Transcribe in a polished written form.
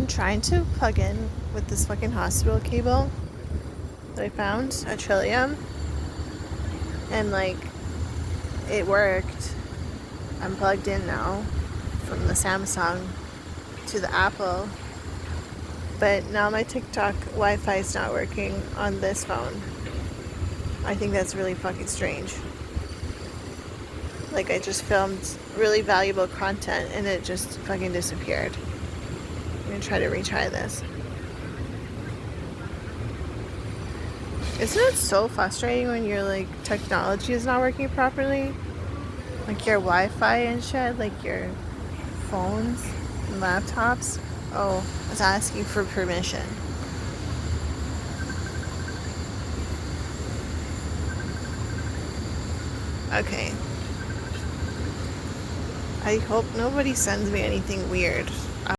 I'm trying to plug in with this fucking hospital cable that I found at Trillium, and like it worked. I'm plugged in now from the Samsung to the Apple, but now my TikTok Wi-Fi is not working on this phone. I think that's really fucking strange. Like I just filmed really valuable content and it just fucking disappeared. I'm gonna try to retry this. Isn't it so frustrating when your like technology is not working properly? Like your Wi-Fi and shit, like your phones and laptops. Oh, it's asking for permission. Okay. I hope nobody sends me anything weird.